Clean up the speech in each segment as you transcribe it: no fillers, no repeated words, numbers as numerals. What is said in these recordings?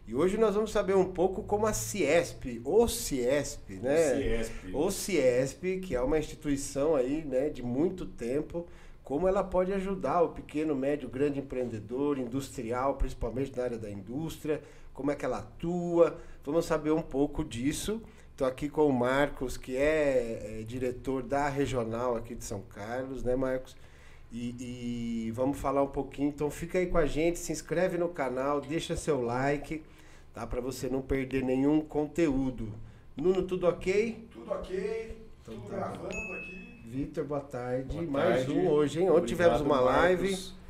E hoje nós vamos saber um pouco como a Ciesp, o Ciesp, né? O Ciesp, que é uma instituição aí, né, de muito tempo, como ela pode ajudar o pequeno, médio, grande empreendedor, industrial, principalmente na área da indústria, como é que ela atua. Vamos saber um pouco disso. Estou aqui com o Marcos, que é diretor da regional aqui de São Carlos, né, Marcos? E vamos falar um pouquinho. Então fica aí com a gente, se inscreve no canal, deixa seu like, tá? Para você não perder nenhum conteúdo. Nuno, tudo ok? Tudo ok, Então, tudo tá gravando aqui. Vitor, boa tarde. Boa Mais tarde. um hoje, hein? Ontem tivemos uma live. Marcos.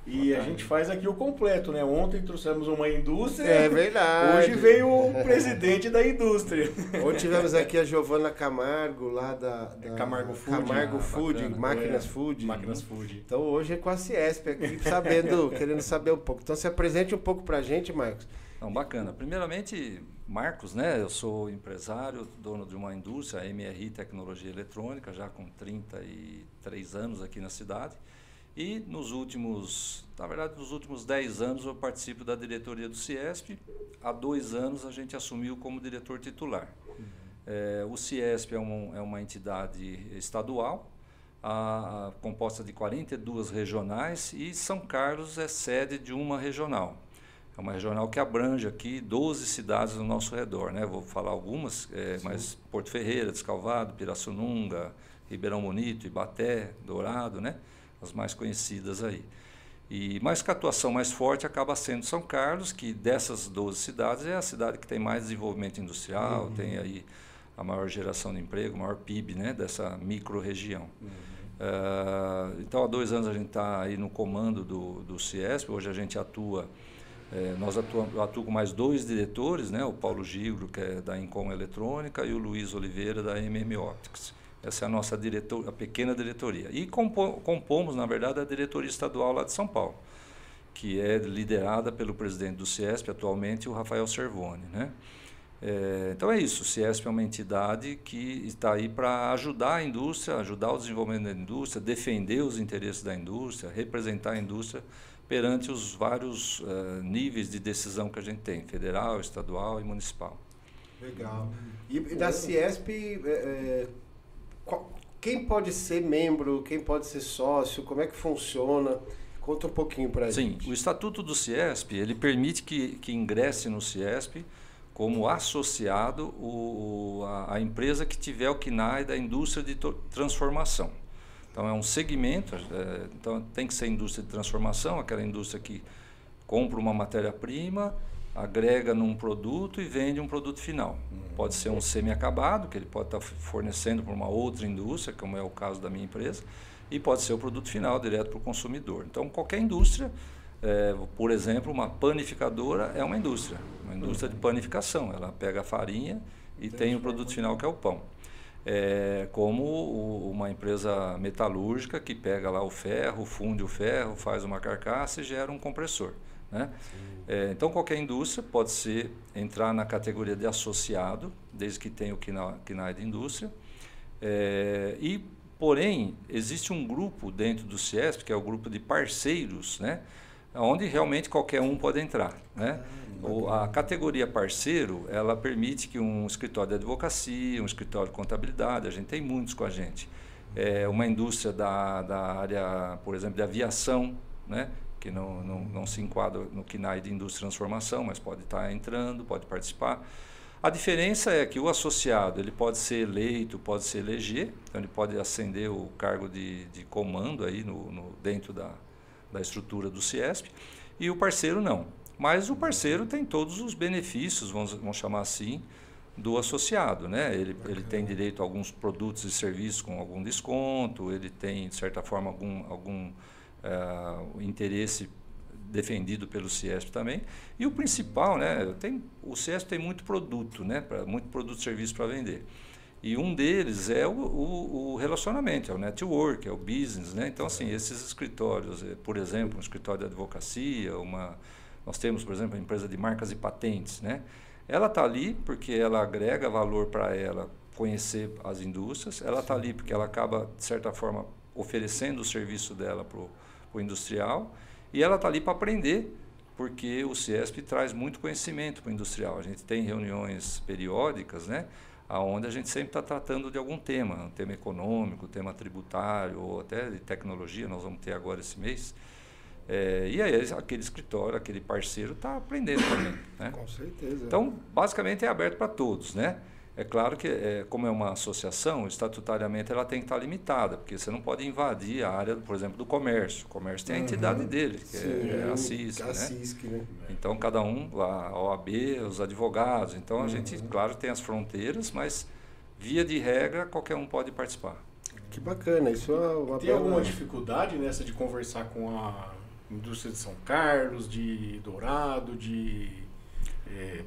E a gente faz aqui o completo, né? Ontem trouxemos uma indústria. É verdade. Hoje veio o presidente da indústria. Hoje tivemos aqui a Giovana Camargo, lá da Camargo Food. Camargo Food, Bacana. Máquinas Food. Máquinas Food. Então hoje é com a Ciesp aqui, querendo saber um pouco. Então se apresente um pouco pra gente, Marcos. Então, bacana. Primeiramente, Marcos, né? Eu sou empresário, dono de uma indústria, a MRI Tecnologia Eletrônica, já com 33 anos aqui na cidade. E nos últimos 10 anos eu participo da diretoria do Ciesp. Há 2 anos a gente assumiu como diretor titular. O Ciesp é uma entidade estadual, composta de 42 regionais, e São Carlos é sede de uma regional. É uma regional que abrange aqui 12 cidades ao nosso redor, né? Vou falar algumas, mas Porto Ferreira, Descalvado, Pirassununga, Ribeirão Bonito, Ibaté, Dourado, né? As mais conhecidas aí. Mas que a atuação mais forte acaba sendo São Carlos, que dessas 12 cidades é a cidade que tem mais desenvolvimento industrial, tem aí a maior geração de emprego, o maior PIB, né? Dessa micro-região. Então, há 2 anos a gente está aí no comando do Ciesp. Hoje a gente atua... eu atuo com mais 2 diretores, né? O Paulo Gigro, que é da Incom Eletrônica, e o Luiz Oliveira, da MM Optics. Essa é a nossa a pequena diretoria. E compomos, na verdade, a diretoria estadual lá de São Paulo, que é liderada pelo presidente do Ciesp atualmente, o Rafael Cervoni, né? Então é isso, o Ciesp é uma entidade que está aí para ajudar a indústria, ajudar o desenvolvimento da indústria, defender os interesses da indústria, representar a indústria perante os vários níveis de decisão que a gente tem, federal, estadual e municipal. Legal. E da Ciesp, quem pode ser membro, quem pode ser sócio, como é que funciona? Conta um pouquinho para a gente. Sim, o Estatuto do Ciesp, ele permite que ingresse no Ciesp como associado a empresa que tiver o KNAI da indústria de transformação. Então, é um segmento, então tem que ser indústria de transformação, aquela indústria que compra uma matéria-prima, agrega num produto e vende um produto final. Pode ser um semi-acabado, que ele pode estar fornecendo para uma outra indústria, como é o caso da minha empresa, e pode ser o produto final, direto para o consumidor. Então, qualquer indústria, por exemplo, uma panificadora é uma indústria de panificação. Ela pega a farinha e tem o produto final, que é o pão. Como uma empresa metalúrgica que pega lá o ferro, funde o ferro, faz uma carcaça e gera um compressor, né? Então, qualquer indústria pode entrar na categoria de associado, desde que tenha o KNAI de indústria. Porém, existe um grupo dentro do Ciesp, que é o grupo de parceiros, né? Onde realmente qualquer um pode entrar, né? A categoria parceiro, ela permite que um escritório de advocacia, um escritório de contabilidade, a gente tem muitos com a gente, uma indústria da área, por exemplo, de aviação, né? Que não se enquadra no KNAI de indústria e transformação, mas pode estar entrando, pode participar. A diferença é que o associado ele pode ser eleito, pode se eleger, então ele pode ascender o cargo de comando aí dentro da estrutura do Ciesp, e o parceiro não. Mas o parceiro tem todos os benefícios, vamos chamar assim, do associado, né? Ele tem direito a alguns produtos e serviços com algum desconto, ele tem, de certa forma, algum interesse defendido pelo Ciesp também. E o principal, né? O Ciesp tem muito produto, né? Muito produto e serviço para vender. E um deles é o relacionamento, é o network, é o business, né? Então, assim, esses escritórios, por exemplo, um escritório de advocacia, nós temos, por exemplo, a empresa de marcas e patentes, né? Ela está ali porque ela agrega valor para ela conhecer as indústrias, ela está ali porque ela acaba, de certa forma, oferecendo o serviço dela para o industrial, e ela está ali para aprender porque o CIESP traz muito conhecimento para o industrial. A gente tem reuniões periódicas, né, onde a gente sempre está tratando de algum tema, um tema econômico, tema tributário ou até de tecnologia, nós vamos ter agora esse mês. E aí aquele escritório, aquele parceiro está aprendendo também, né? Com certeza. Então, basicamente é aberto para todos, né? É claro que, como é uma associação, estatutariamente ela tem que estar limitada, porque você não pode invadir a área, por exemplo, do comércio. O comércio tem a entidade dele, que é a CISC, né? CISC, né? Então, cada um, a OAB, os advogados. Então, a gente, claro, tem as fronteiras, mas, via de regra, qualquer um pode participar. Que bacana, isso é uma Tem alguma dificuldade nessa de conversar com a indústria de São Carlos, de Dourado, de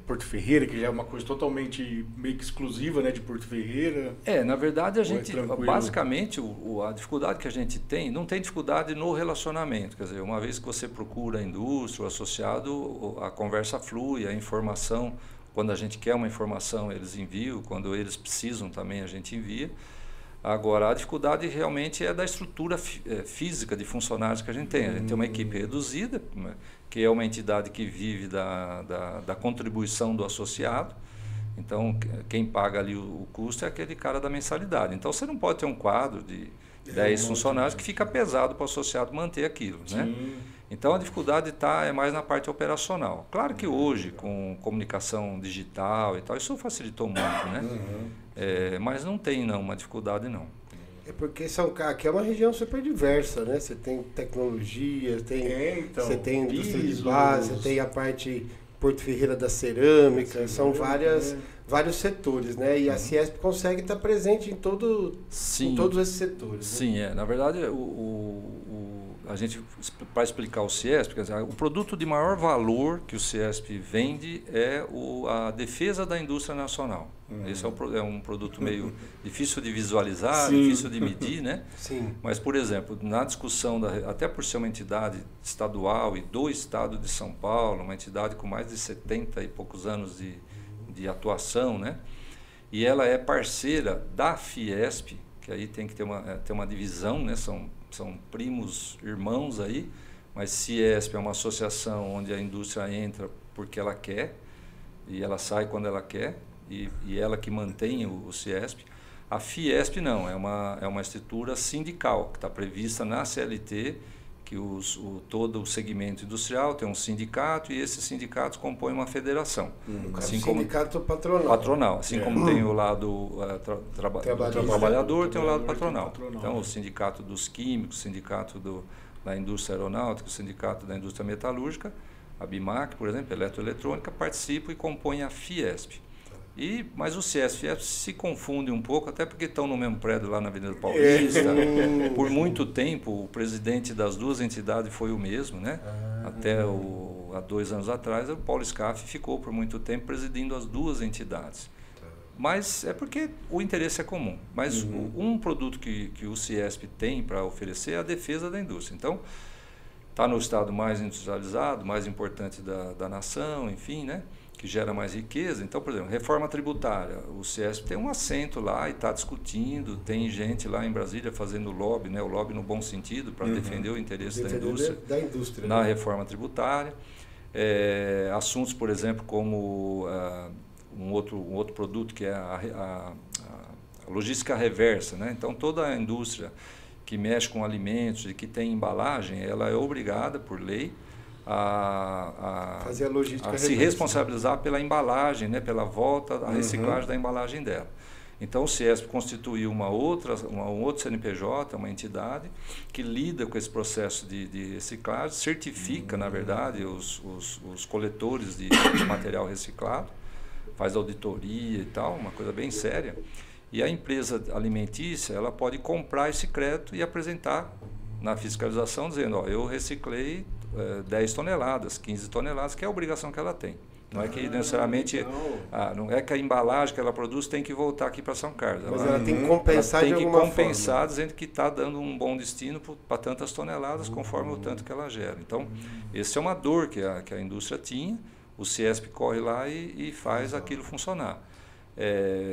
Porto Ferreira, que já é uma coisa totalmente meio que exclusiva, né, de Porto Ferreira? Na verdade, a gente, basicamente, a dificuldade que a gente tem, não tem dificuldade no relacionamento. Quer dizer, uma vez que você procura a indústria, o associado, a conversa flui, a informação, quando a gente quer uma informação, eles enviam, quando eles precisam também, a gente envia. Agora, a dificuldade realmente é da estrutura física de funcionários que a gente tem. A gente tem uma equipe reduzida, que é uma entidade que vive da contribuição do associado. Então, quem paga ali o custo é aquele cara da mensalidade. Então, você não pode ter um quadro de 10 funcionários que fica pesado para o associado manter aquilo, né? Então, a dificuldade é mais na parte operacional. Claro que hoje, com comunicação digital e tal, isso facilitou muito, né? Mas não tem, não, uma dificuldade, não. É porque aqui é uma região super diversa, né? Você tem tecnologia, você tem indústria de base, você tem a parte Porto Ferreira da cerâmica, são vários setores, né? E a CIESP consegue estar presente em todos esses setores. Sim, né? Na verdade, a gente, para explicar o CIESP, quer dizer, o produto de maior valor que o CIESP vende é a defesa da indústria nacional. Esse é um produto meio difícil de visualizar, difícil de medir, né? Sim. Mas, por exemplo, na discussão, até por ser uma entidade estadual e do estado de São Paulo, uma entidade com mais de 70 e poucos anos de atuação, né? E ela é parceira da Fiesp, que aí tem que ter uma divisão, né? São primos irmãos aí, mas CIESP é uma associação onde a indústria entra porque ela quer e ela sai quando ela quer e ela que mantém o CIESP. A Fiesp não, é uma estrutura sindical que está prevista na CLT, que todo o segmento industrial tem um sindicato e esses sindicatos compõem uma federação. Assim como sindicato patronal. Patronal, assim como tem o lado trabalhador, tem o lado patronal. Então, o sindicato dos químicos, o sindicato da indústria aeronáutica, o sindicato da indústria metalúrgica, a BIMAC, por exemplo, eletroeletrônica, participam e compõem a Fiesp. Mas o CIESP e a Fiesp se confundem um pouco, até porque estão no mesmo prédio lá na Avenida Paulista. Por muito tempo, o presidente das duas entidades foi o mesmo, né? Até há 2 anos atrás, o Paulo Scaff ficou por muito tempo presidindo as duas entidades. Mas é porque o interesse é comum. Mas um produto que o CIESP tem para oferecer é a defesa da indústria. Então, está no estado mais industrializado, mais importante da nação, enfim, né? Que gera mais riqueza. Então, por exemplo, reforma tributária. O CIESP tem um assento lá e está discutindo, tem gente lá em Brasília fazendo lobby, né? O lobby no bom sentido, para defender o interesse da indústria na reforma tributária. Assuntos, por exemplo, como um outro produto que é a logística reversa, né? Então, toda a indústria que mexe com alimentos e que tem embalagem, ela é obrigada, por lei, fazer a logística se responsabilizar pela embalagem, né, pela volta, a reciclagem da embalagem dela. Então, o CIESP constituiu um outro CNPJ, uma entidade que lida com esse processo de reciclagem, certifica, na verdade, os coletores de material reciclado, faz auditoria e tal, uma coisa bem séria. E a empresa alimentícia, ela pode comprar esse crédito e apresentar na fiscalização, dizendo, eu reciclei 10 toneladas, 15 toneladas, que é a obrigação que ela tem. Não é que necessariamente, não é que a embalagem que ela produz tem que voltar aqui para São Carlos. Mas ela tem que compensar de alguma forma. Tem que compensar, dizendo que está dando um bom destino para tantas toneladas, conforme o tanto que ela gera. Então, essa é uma dor que a indústria tinha, o CIESP corre lá e faz aquilo funcionar.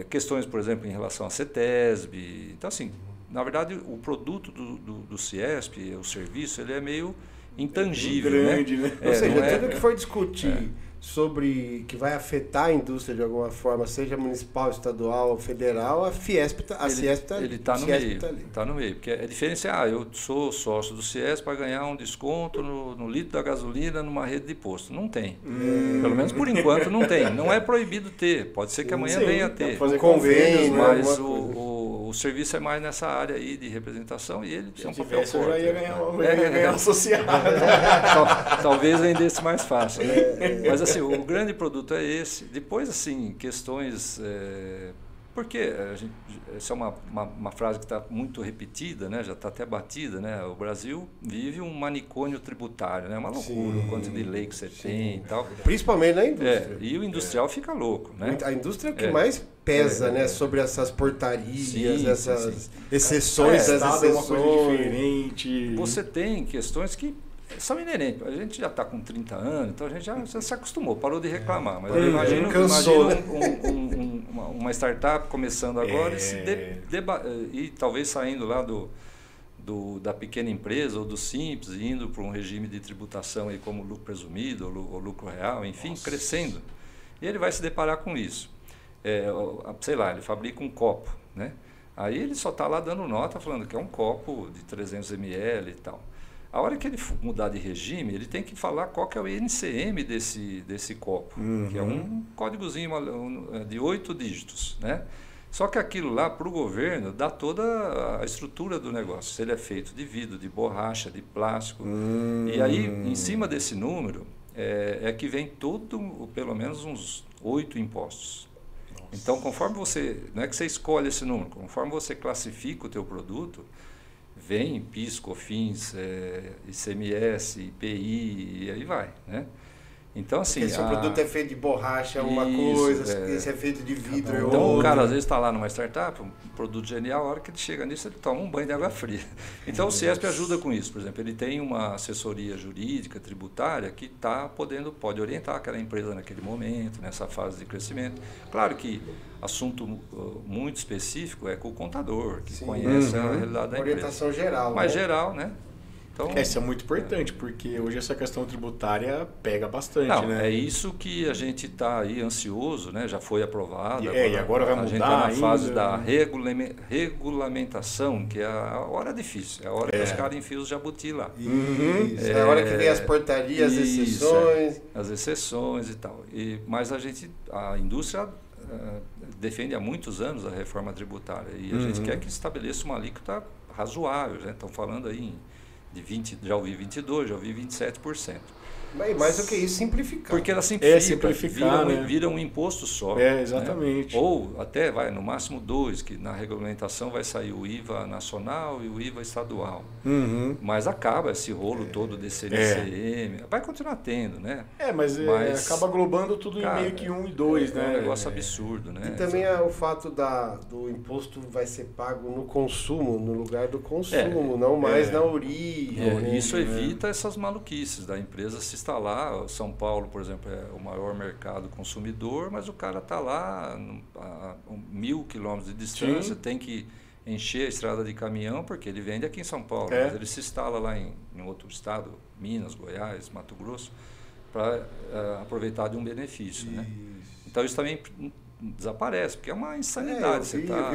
Questões, por exemplo, em relação à CETESB. Então, assim, na verdade, o produto do CIESP, o serviço, ele é meio intangível, grande, né? Ou seja, tudo que for discutir sobre que vai afetar a indústria de alguma forma, seja municipal, estadual ou federal, a Fiesp está ele está no meio. Está no meio. Porque é diferente, eu sou sócio do Ciesp para ganhar um desconto no litro da gasolina numa rede de posto. Não tem. Pelo menos por enquanto não tem. Não é proibido ter. Pode ser que amanhã venha a ter. Fazer convênios, mas o serviço é mais nessa área aí de representação e ele tem um papel forte. Eu já ia ganhar associado. Talvez vendesse mais fácil, né? Mas assim, o grande produto é esse. Depois, assim, questões... porque essa é uma frase que está muito repetida, né? Já está até batida, né? O Brasil vive um manicômio tributário, né? É uma loucura, o quanto de lei que você tem e tal. Principalmente na indústria. E o industrial fica louco, né? A indústria é o que mais pesa, né? Sobre essas portarias, essas exceções, essas exceções. É uma coisa diferente. Você tem questões que são inerentes. A gente já está com 30 anos, então a gente já se acostumou, parou de reclamar. Mas imagina uma startup começando agora e talvez saindo lá da pequena empresa ou do simples e indo para um regime de tributação aí como lucro presumido ou lucro real, enfim, crescendo. E ele vai se deparar com isso. Sei lá, ele fabrica um copo, né? Aí ele só está lá dando nota falando que é um copo de 300 ml e tal. A hora que ele mudar de regime, ele tem que falar qual que é o NCM desse copo, que é um códigozinho de 8 dígitos, né? Só que aquilo lá, para o governo, dá toda a estrutura do negócio. Se ele é feito de vidro, de borracha, de plástico. E aí, em cima desse número, que vem pelo menos uns 8 impostos. Nossa. Então, conforme você... Não é que você escolhe esse número, conforme você classifica o teu produto... Vem PIS, COFINS, ICMS, IPI, e aí vai, né? Então, assim... Porque se o produto é feito de borracha é uma coisa, se é feito de vidro é outra. Então, o cara às vezes está lá numa startup, um produto genial, a hora que ele chega nisso, ele toma um banho de água fria. Então, o Ciesp ajuda com isso. Por exemplo, ele tem uma assessoria jurídica, tributária, que pode orientar aquela empresa naquele momento, nessa fase de crescimento. Claro que assunto muito específico é com o contador, que conhece a realidade da empresa. Orientação geral. Mas geral, né? Então, isso é muito importante, porque hoje essa questão tributária pega bastante, né? É isso que a gente está aí ansioso, né? Já foi aprovado. E agora vai mudar. A gente está na fase da regulamentação, que é a hora difícil, é a hora que os caras enfiam os jabuti lá. É a hora que vem as portarias, as exceções. As exceções e tal. Mas a indústria defende há muitos anos a reforma tributária e a gente quer que estabeleça uma alíquota razoável, né? Estão falando aí de 20, já ouvi 22%, já ouvi 27%. Mas mais do que isso, simplificar. Porque ela simplifica, simplificar, vira um imposto só. Exatamente. Né? Ou até vai no máximo 2, que na regulamentação vai sair o IVA nacional e o IVA estadual. Mas acaba esse rolo todo desse NCM. Vai continuar tendo, né? Mas acaba globando tudo em meio que 1 e 2, né? É um negócio absurdo, né? E também o fato do imposto vai ser pago no consumo, no lugar do consumo, não mais na origem. Isso evita essas maluquices da empresa se instalar. São Paulo, por exemplo, é o maior mercado consumidor, mas o cara está lá a 1.000 quilômetros de distância, tem que encher a estrada de caminhão, porque ele vende aqui em São Paulo, mas ele se instala lá em outro estado, Minas, Goiás, Mato Grosso, para aproveitar de um benefício. Né? Então isso também desaparece, porque é uma insanidade.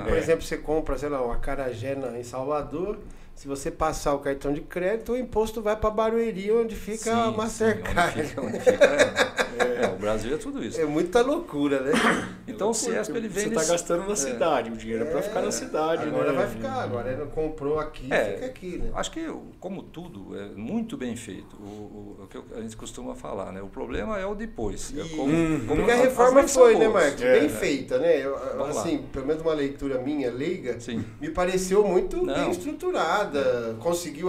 Por exemplo, você compra, sei lá, uma acarajé em Salvador. Se você passar o cartão de crédito, o imposto vai para Barueri, onde fica a Mastercard. Onde fica, o Brasil é tudo isso. É muita loucura, né? Então o Ciesp ele vem... Você está gastando na cidade, o dinheiro é para ficar na cidade. Agora vai ficar, agora ele comprou aqui, fica aqui. Né? Acho que, como tudo, é muito bem feito. O que a gente costuma falar, né? O problema é o depois. Porque a reforma foi, né, Marcos? Bem feita, né? Assim, pelo menos uma leitura minha, leiga, me pareceu muito bem estruturada. Conseguiu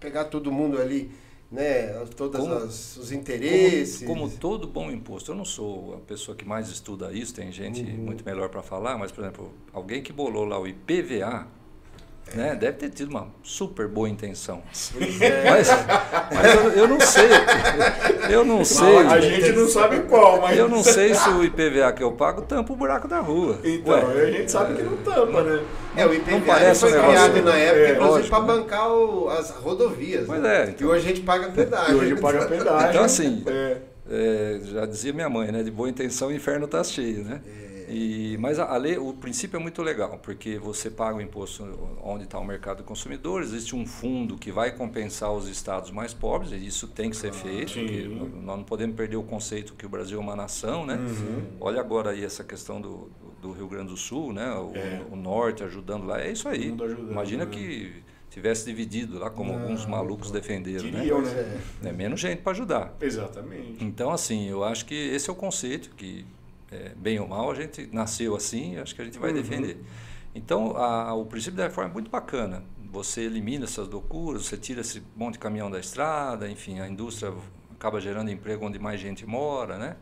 pegar todo mundo ali, né? Todos os interesses. Como todo bom imposto. Eu não sou a pessoa que mais estuda isso, tem gente muito melhor para falar, mas, por exemplo, alguém que bolou lá o IPVA, Né? Deve ter tido uma super boa intenção. Mas eu não sei. Eu não sei. A gente não sabe qual, mas... Eu não sei se o IPVA que eu pago tampa o buraco da rua. Então, a gente sabe que não tampa, né? O IPVA foi criado na época, inclusive, para bancar as rodovias. Pois né? então. E hoje a gente paga pedágio. Então, assim, já dizia minha mãe, né? De boa intenção o inferno está cheio, né? Mas a lei, o princípio é muito legal, porque você paga o imposto onde está o mercado do consumidor, existe um fundo que vai compensar os estados mais pobres, e isso tem que ser feito, porque nós não podemos perder o conceito que o Brasil é uma nação, né? Olha agora aí essa questão do Rio Grande do Sul, né? O norte ajudando lá, é isso aí. Imagina que tivesse dividido lá, como alguns malucos defenderam, queriam, né? É menos gente para ajudar. Exatamente. Então, assim, eu acho que esse é o conceito que... bem ou mal, a gente nasceu assim, acho que a gente vai defender. Então, o princípio da reforma é muito bacana. Você elimina essas loucuras, você tira esse monte de caminhão da estrada, enfim, a indústria acaba gerando emprego onde mais gente mora, né?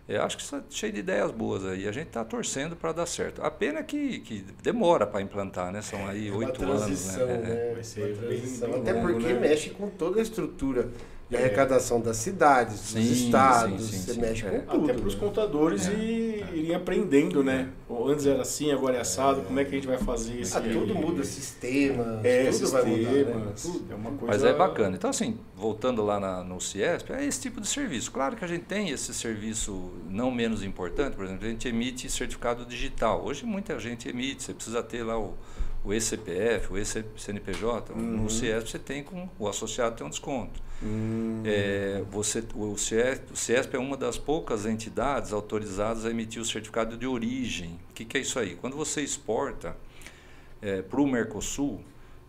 Eu acho que está cheio de ideias boas aí. A gente está torcendo para dar certo. A pena é que demora para implantar, né? São aí 8 anos. Né? Vai ser bem até porque mexe com toda a estrutura de arrecadação das cidades, dos estados, você mexe com tudo. Até para os contadores irem aprendendo, né? Antes era assim, agora é assado, como é que a gente vai fazer isso? Tudo muda, sistema, tudo vai mudar, né? Tudo. É uma coisa... Mas é bacana. Então, assim, voltando lá no CIESP, é esse tipo de serviço. Claro que a gente tem esse serviço não menos importante, por exemplo, a gente emite certificado digital. Hoje muita gente emite, você precisa ter lá o eCPF, o eCNPJ, no CIESP você tem, o associado tem um desconto. O CIESP é uma das poucas entidades autorizadas a emitir o certificado de origem. O que é isso aí? Quando você exporta para o Mercosul,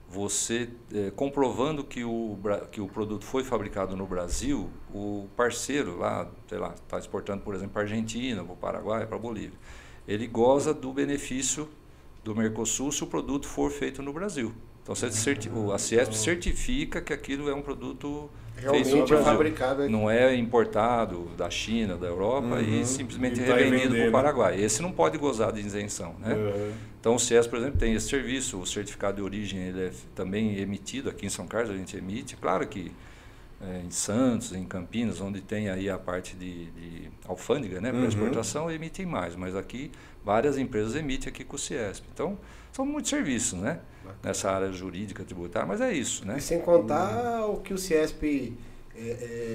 você comprovando que o produto foi fabricado no Brasil, o parceiro lá, sei lá, está exportando, por exemplo, para a Argentina, para o Paraguai, para a Bolívia, ele goza do benefício do Mercosul se o produto for feito no Brasil. Então a CIESP certifica que aquilo é um produto realmente feito no Brasil. Fabricado aqui. Não é importado da China, da Europa e simplesmente revendido para o Paraguai. Esse não pode gozar de isenção, né? Então o CIESP, por exemplo, tem esse serviço, o certificado de origem ele é também emitido, aqui em São Carlos a gente emite, claro que em Santos, em Campinas, onde tem aí a parte de alfândega, né, para exportação, emitem mais, mas aqui várias empresas emitem aqui com o CIESP. Então, são muitos serviços, né, nessa área jurídica, tributária, mas é isso, né? E sem contar o que o CIESP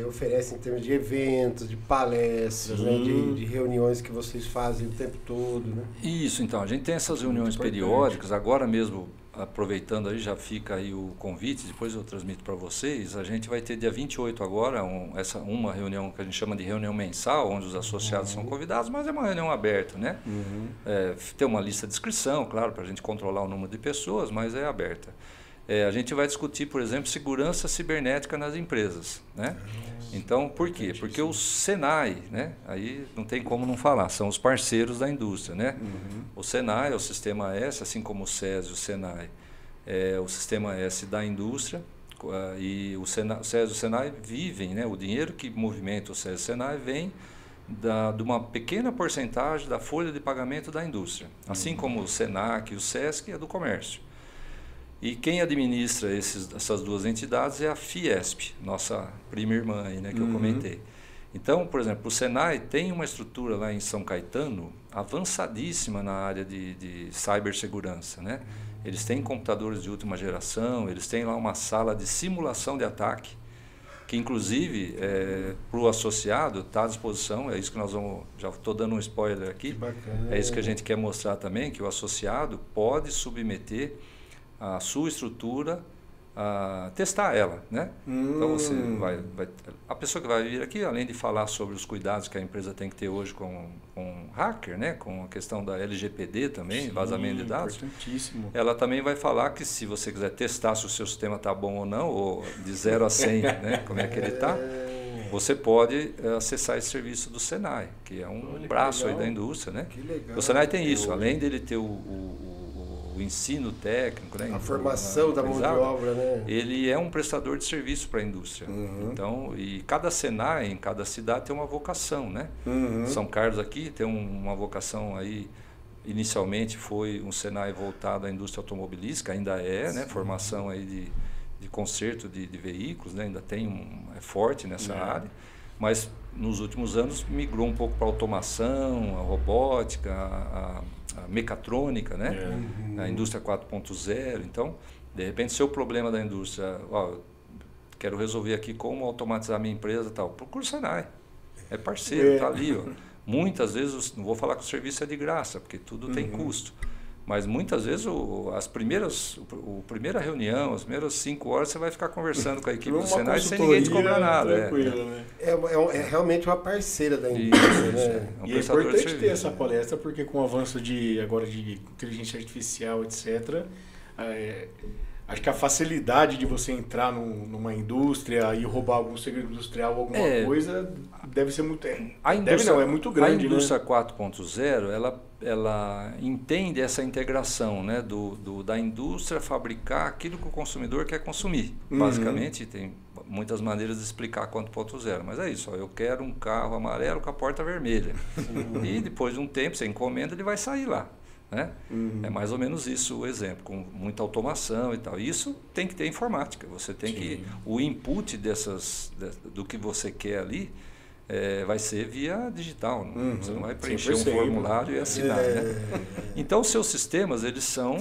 oferece em termos de eventos, de palestras, né, de reuniões que vocês fazem o tempo todo, né? Isso, então, a gente tem essas reuniões periódicas, agora mesmo, aproveitando aí, já fica aí o convite, depois eu transmito para vocês, a gente vai ter dia 28 agora, uma reunião que a gente chama de reunião mensal, onde os associados são convidados, mas é uma reunião aberta, né? Tem uma lista de inscrição, claro, para a gente controlar o número de pessoas, mas é aberta. A gente vai discutir, por exemplo, segurança cibernética nas empresas, né? Então, por quê? Porque o Senai, né? Aí não tem como não falar, são os parceiros da indústria, né? O Senai é o Sistema S, assim como o SES e o Senai é o Sistema S da indústria, e o SES e o Senai vivem, né? O dinheiro que movimenta o SES e o Senai vem de uma pequena porcentagem da folha de pagamento da indústria, assim como o Senac e o Sesc é do comércio. E quem administra essas duas entidades é a Fiesp, nossa prima irmã aí, né, que eu comentei. Então, por exemplo, o Senai tem uma estrutura lá em São Caetano avançadíssima na área de cibersegurança, né? Eles têm computadores de última geração, eles têm lá uma sala de simulação de ataque, que inclusive para o associado está à disposição, é isso que nós vamos, já estou dando um spoiler aqui, é isso que a gente quer mostrar também, que o associado pode submeter a sua estrutura, a testar ela, né? Então você a pessoa que vai vir aqui, além de falar sobre os cuidados que a empresa tem que ter hoje com hacker, né? Com a questão da LGPD também, vazamento de dados, ela também vai falar que se você quiser testar se o seu sistema está bom ou não, ou de 0 a 100, né? Como é que ele está, você pode acessar esse serviço do Senai, que é um braço aí da indústria, né? O Senai tem isso, além dele ter o ensino técnico, né? A formação da mão de obra, né? Ele é um prestador de serviço para a indústria. Então, e cada Senai em cada cidade tem uma vocação, né? São Carlos aqui tem uma vocação aí inicialmente foi um Senai voltado à indústria automobilística, ainda é, né? Formação aí de conserto de veículos, né? Ainda é forte nessa área, mas nos últimos anos migrou um pouco para a automação, a robótica, a mecatrônica, né? A indústria 4.0. Então, de repente, seu problema da indústria, quero resolver aqui como automatizar minha empresa e tal, procura o Senai. É parceiro, está ali. Muitas vezes, não vou falar que o serviço é de graça, porque tudo tem custo. Mas muitas vezes a primeira reunião, as primeiras 5 horas, você vai ficar conversando com a equipe do Senai sem ninguém te cobrar nada. Né? É realmente uma parceira da indústria. Né? E é importante ter essa palestra, porque com o avanço agora de inteligência artificial, etc., acho que a facilidade de você entrar numa indústria e roubar algum segredo industrial, alguma coisa, deve ser muito... é muito grande. A indústria 4.0, ela entende essa integração, né, da indústria fabricar aquilo que o consumidor quer consumir. Basicamente, tem muitas maneiras de explicar 4.0, mas é isso. Eu quero um carro amarelo com a porta vermelha. E depois de um tempo, você encomenda, ele vai sair lá. Né? É mais ou menos isso o exemplo, com muita automação e tal. Isso tem que ter informática. Você tem que... O input do que você quer ali vai ser via digital. Você não vai preencher um formulário e assinar. Né? Então, os seus sistemas, eles são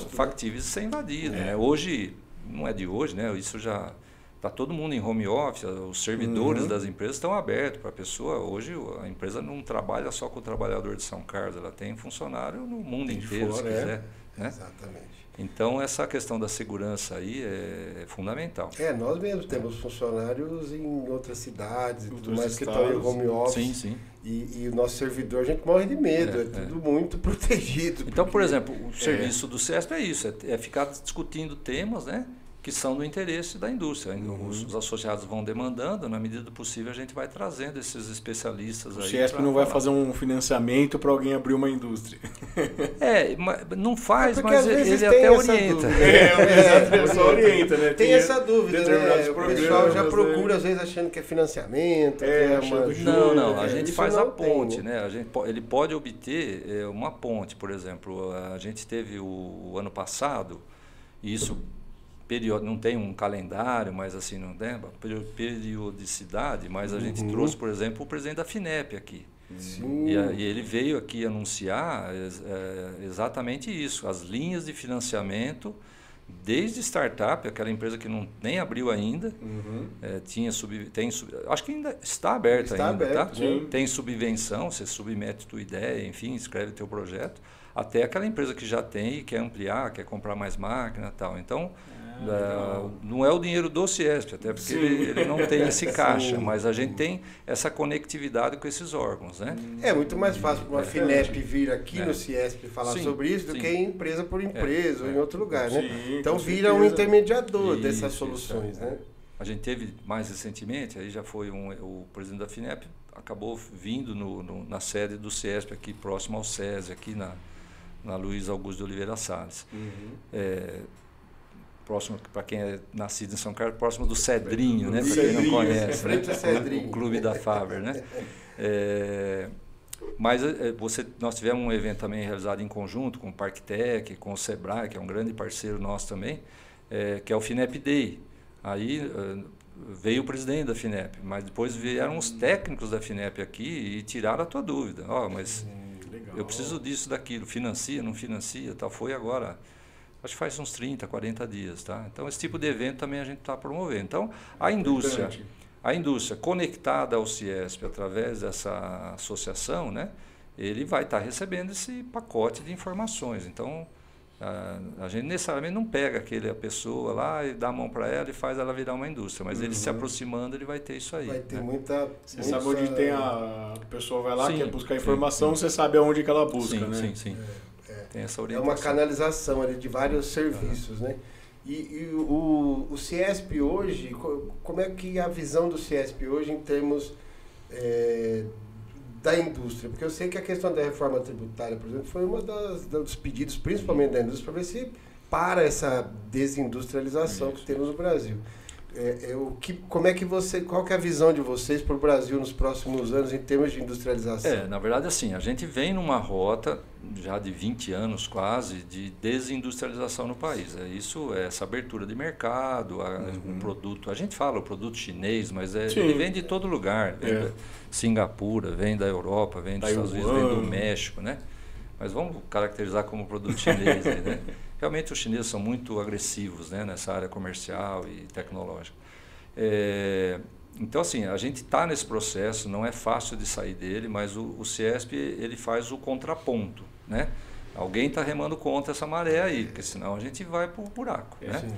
factíveis de ser invadidos. Né? Hoje, não é de hoje, né? Isso já... Está todo mundo em home office, os servidores das empresas estão abertos para a pessoa. Hoje a empresa não trabalha só com o trabalhador de São Carlos, ela tem funcionário no mundo inteiro, se quiser. Né? Exatamente. Então essa questão da segurança aí é fundamental. Nós mesmos temos funcionários em outras cidades e tudo mais que estão em home office. Sim. E o nosso servidor, a gente morre de medo, é tudo muito protegido. Então, por exemplo, o serviço do CESP é isso, é ficar discutindo temas, né? Que são do interesse da indústria. Os associados vão demandando, na medida do possível a gente vai trazendo esses especialistas aí. O CESP não vai fazer um financiamento para alguém abrir uma indústria. Não faz, mas ele até orienta. Só orienta, né? Tem essa dúvida, né? O pessoal já procura, às vezes, achando que é financiamento, Não, a gente faz a ponte, né? Ele pode obter uma ponte, por exemplo. A gente teve o ano passado, e isso... não tem um calendário, mas assim, não tem periodicidade, mas a gente trouxe, por exemplo, o presidente da FINEP aqui. E ele veio aqui anunciar exatamente isso, as linhas de financiamento, desde startup, aquela empresa que nem abriu ainda, acho que ainda está aberta tá? Tem subvenção, você submete tua ideia, enfim, escreve teu projeto, até aquela empresa que já tem e quer ampliar, quer comprar mais máquina e tal. Então, não é o dinheiro do CIESP, até porque ele não tem esse caixa, mas a gente tem essa conectividade com esses órgãos. Né? É muito mais fácil para uma FINEP vir aqui no CIESP falar sobre isso do que em empresa por empresa ou em outro lugar. Né? Então vira um intermediador dessas soluções. Né? A gente teve mais recentemente, aí já foi o presidente da FINEP, acabou vindo na sede do CIESP aqui próximo ao SESI, aqui na Luiz Augusto de Oliveira Salles. Próximo, para quem é nascido em São Carlos, próximo do Cedrinho, né? Para quem não conhece, o clube da Faber, né? Mas nós tivemos um evento também realizado em conjunto com o Parktec, com o Sebrae, que é um grande parceiro nosso também, que é o FINEP Day. Aí veio o presidente da FINEP, mas depois vieram os técnicos da FINEP aqui e tiraram a tua dúvida. Mas eu preciso disso, daquilo, financia, não financia, tal. Foi agora... Acho que faz uns 30, 40 dias, tá? Então, esse tipo de evento também a gente está promovendo. Então, a indústria conectada ao CIESP através dessa associação, né? Ele vai estar recebendo esse pacote de informações. Então, a gente necessariamente não pega a pessoa lá e dá a mão para ela e faz ela virar uma indústria, mas ele se aproximando, ele vai ter isso aí. Vai ter Você sabe onde tem a pessoa vai lá, quer buscar informação, você sabe aonde que ela busca, né? Sim. Tem essa orientação. É uma canalização ali de vários serviços, né? E o CIESP hoje, como é que a visão do CIESP hoje em termos da indústria? Porque eu sei que a questão da reforma tributária, por exemplo, foi dos pedidos, principalmente da indústria, para ver se para essa desindustrialização que temos no Brasil. como é que qual que é a visão de vocês para o Brasil nos próximos anos em termos de industrialização? Na verdade, assim, a gente vem numa rota já de 20 anos quase de desindustrialização no país. Isso é essa abertura de mercado, um produto, a gente fala o produto chinês, mas ele vem de todo lugar. Vem da Singapura, vem da Europa, vem dos Estados Unidos, vem do México, né? Mas vamos caracterizar como produto chinês aí, né? Realmente os chineses são muito agressivos, né, nessa área comercial e tecnológica. Então, assim, a gente está nesse processo, não é fácil de sair dele, mas o CIESP ele faz o contraponto, né? Alguém está remando contra essa maré aí, porque senão a gente vai para o buraco, né?